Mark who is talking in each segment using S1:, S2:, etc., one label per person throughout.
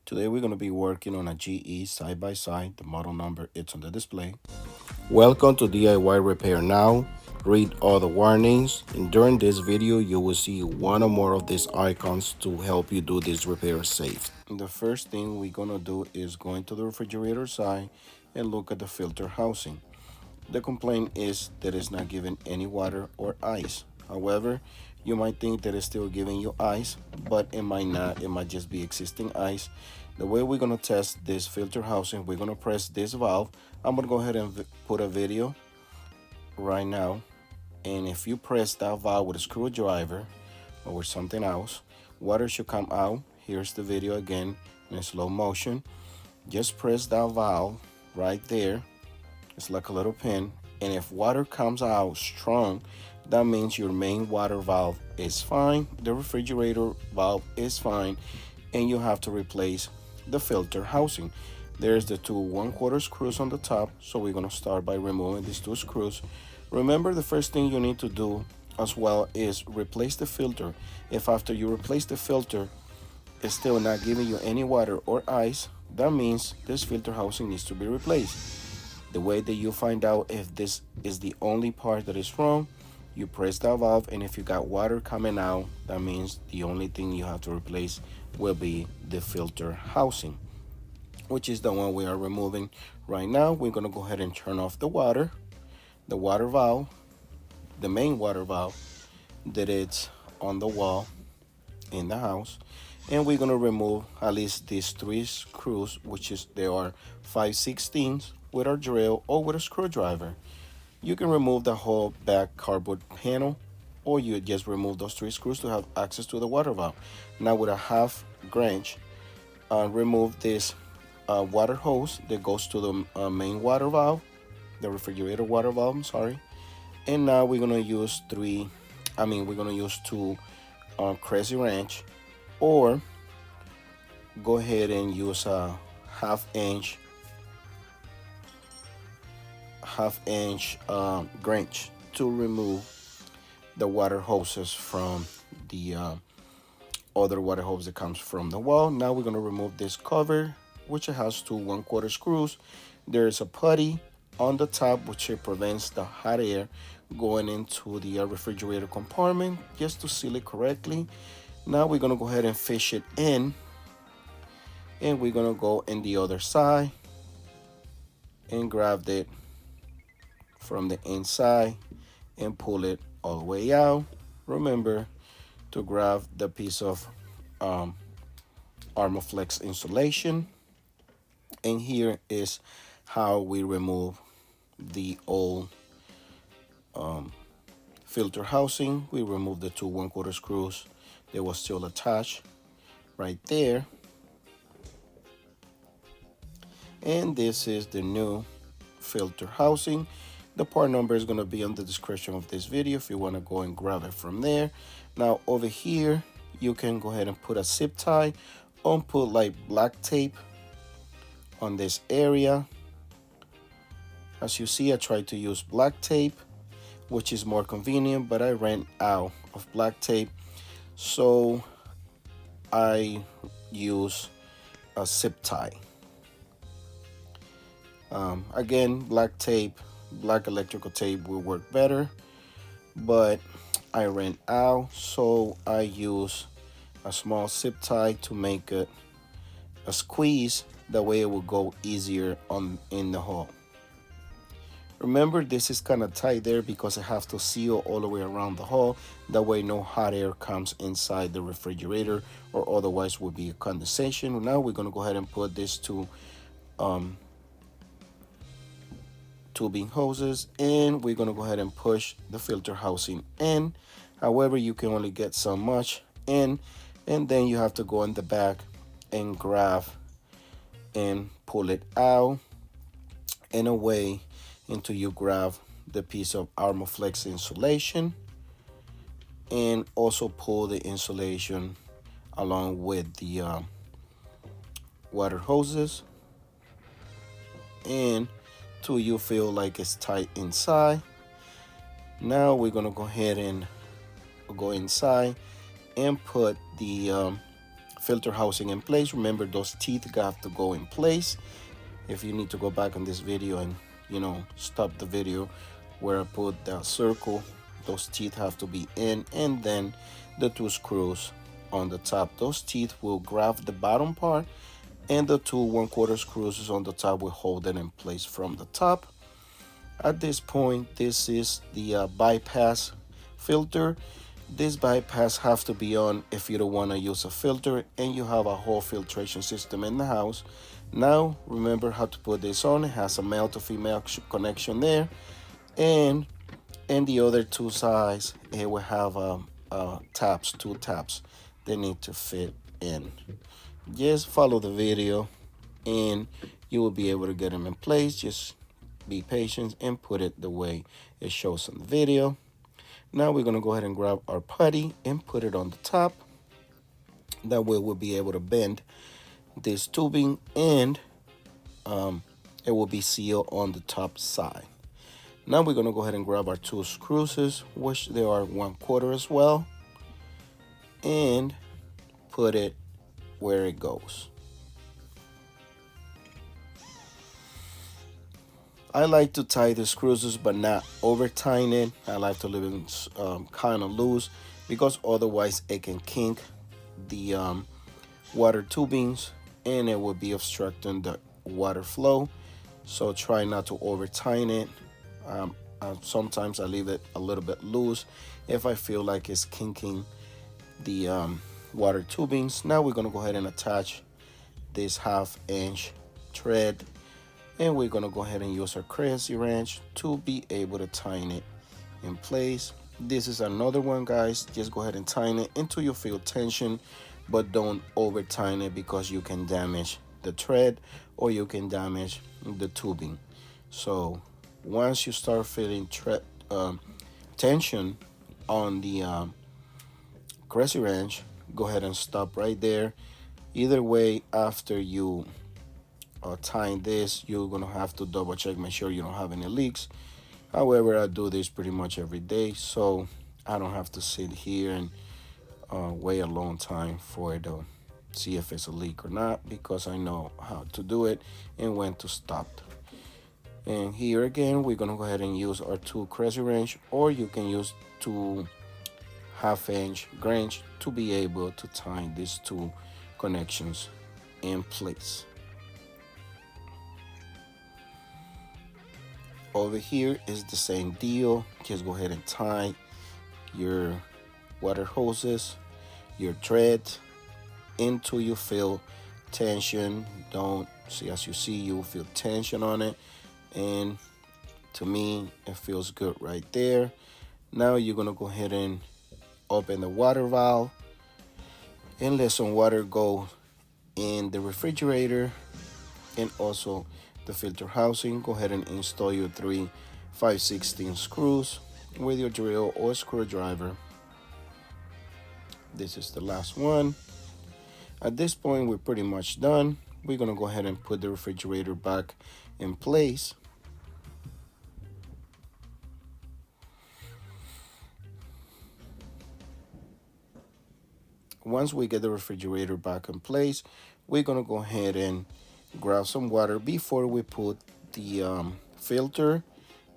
S1: Today we're going to be working on a GE side-by-side. The model number it's on the display. Welcome to DIY Repair Now. Read all the warnings, and during this video you will see one or more of these icons to help you do this repair safe. The first thing we're going to do is go into the refrigerator side and look at the filter housing. The complaint is that it's not giving any water or ice. However, you might think that it's still giving you ice, but it might not. It might just be existing ice. The way we're going to test this filter housing, we're going to press this valve. I'm going to go ahead and put a video right now. And if you press that valve with a screwdriver or with something else, water should come out. Here's the video again in slow motion. Just press that valve right there. It's like a little pin, and if water comes out strong, that means your main water valve is fine, the refrigerator valve is fine, and you have to replace the filter housing. There's the two 1/4 screws on the top, so we're going to start by removing these two screws. Remember, the first thing you need to do as well is replace the filter. If after you replace the filter it's still not giving you any water or ice, that means this filter housing needs to be replaced. The way that you find out if this is the only part that is wrong, you press that valve, and if you got water coming out, that means the only thing you have to replace will be the filter housing, which is the one we are removing right now. We're going to go ahead and turn off the water valve, the main water valve that it's on the wall in the house, and we're going to remove at least these three screws, which is they are 5/16 with our drill or with a screwdriver. You can remove the whole back cardboard panel, or you just remove those three screws to have access to the water valve. Now with a half wrench, remove this water hose that goes to the main water valve, the refrigerator water valve, I'm sorry. And now we're gonna use two crazy wrench, or go ahead and use a half inch wrench to remove the water hoses from the other water hose that comes from the wall. Now we're going to remove this cover, which has two 1/4 screws. There is a putty on the top, which prevents the hot air going into the refrigerator compartment, just to seal it correctly. Now we're going to go ahead and fish it in, and we're going to go in the other side and grab it from the inside and pull it all the way out. Remember to grab the piece of Armorflex insulation, and here is how we remove the old filter housing. We remove the two 1/4 screws that was still attached right there, and this is the new filter housing. The part number is going to be on the description of this video if you want to go and grab it from there. Now over here you can go ahead and put a zip tie or put like black tape on this area. As you see, I tried to use black tape, which is more convenient, but I ran out of black tape, so I use a zip tie. Again, black electrical tape will work better, but I ran out, so I use a small zip tie to make it a squeeze. That way it will go easier in the hole. Remember, this is kind of tight there because I have to seal all the way around the hole. That way no hot air comes inside the refrigerator, or otherwise will be a condensation. Now we're going to go ahead and put these two tubing hoses, and we're going to go ahead and push the filter housing in. However, you can only get so much in, and then you have to go in the back and grab and pull it out and away until you grab the piece of Armorflex insulation, and also pull the insulation along with the water hoses, and till you feel like it's tight inside. Now we're gonna go ahead and go inside and put the filter housing in place. Remember, those teeth have to go in place. If you need to go back on this video and stop the video where I put that circle, those teeth have to be in, and then the two screws on the top. Those teeth will grab the bottom part, and the two 1/4 screws on the top will hold it in place from the top. At this point, this is the bypass filter. This bypass have to be on if you don't want to use a filter and you have a whole filtration system in the house. Now remember how to put this on. It has a male to female connection there, and in the other two sides it will have taps, two taps. They need to fit in. Just follow the video and you will be able to get them in place. Just be patient and put it the way it shows in the video. Now we're going to go ahead and grab our putty and put it on the top. That way we'll be able to bend this tubing, and it will be sealed on the top side. Now we're going to go ahead and grab our two screws, which they are 1/4 as well, and put it where it goes. I like to tie the screws but not over tying it. I like to leave it kind of loose, because otherwise it can kink the water tubings and it will be obstructing the water flow. So try not to over tie it. Sometimes I leave it a little bit loose if I feel like it's kinking the water tubings. Now we're going to go ahead and attach this 1/2 inch thread, and we're going to go ahead and use our crazy wrench to be able to tighten it in place. This is another one, guys. Just go ahead and tighten it until you feel tension, but don't over tighten it, because you can damage the thread or you can damage the tubing. So once you start feeling tension on the crazy wrench, go ahead and stop right there. Either way, after you tying this, you're gonna have to double check, make sure you don't have any leaks. However, I do this pretty much every day, so I don't have to sit here and wait a long time for it to see if it's a leak or not, because I know how to do it and when to stop. And here again, we're gonna go ahead and use our two crazy wrench, or you can use two 1/2 inch wrench to be able to tie these two connections in place. Over here is the same deal. Just go ahead and tie your water hoses, your thread, until you feel tension. Don't see, as you see, you feel tension on it, and to me it feels good right there. Now you're gonna go ahead and open the water valve and let some water go in the refrigerator and also the filter housing. Go ahead and install your 3 5/16 screws with your drill or screwdriver. This is the last one. At this point, we're pretty much done. We're gonna go ahead and put the refrigerator back in place. Once we get the refrigerator back in place, we're gonna go ahead and grab some water before we put the filter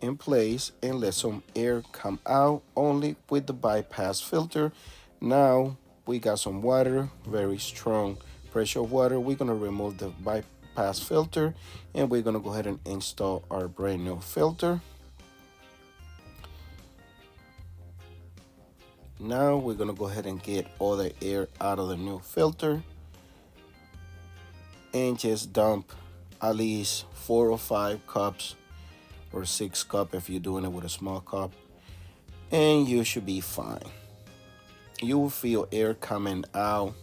S1: in place and let some air come out, only with the bypass filter. Now we got some water, very strong pressure water. We're gonna remove the bypass filter and we're gonna go ahead and install our brand new filter. Now we're gonna go ahead and get all the air out of the new filter and just dump at least 4 or 5 cups or 6 cups if you're doing it with a small cup, and you should be fine. You will feel air coming out.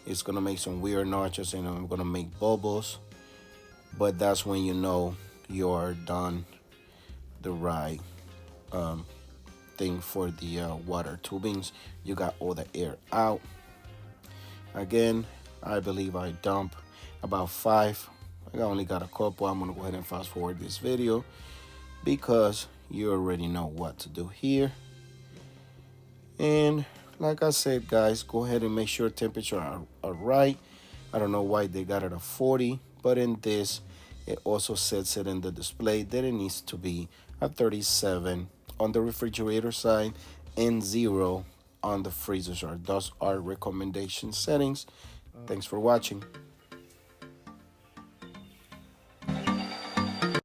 S1: It's gonna make some weird noises and I'm gonna make bubbles, but that's when you know you're done the right thing for the water tubings. You got all the air out. Again, I believe I dump about 5. I only got a couple. I'm gonna go ahead and fast forward this video because you already know what to do here. And like I said, guys, go ahead and make sure temperature are right. I don't know why they got it at 40, but in this, it also sets it in the display that it needs to be at 37 on the refrigerator side and 0 on the freezer side. Those are recommendation settings. Thanks for watching.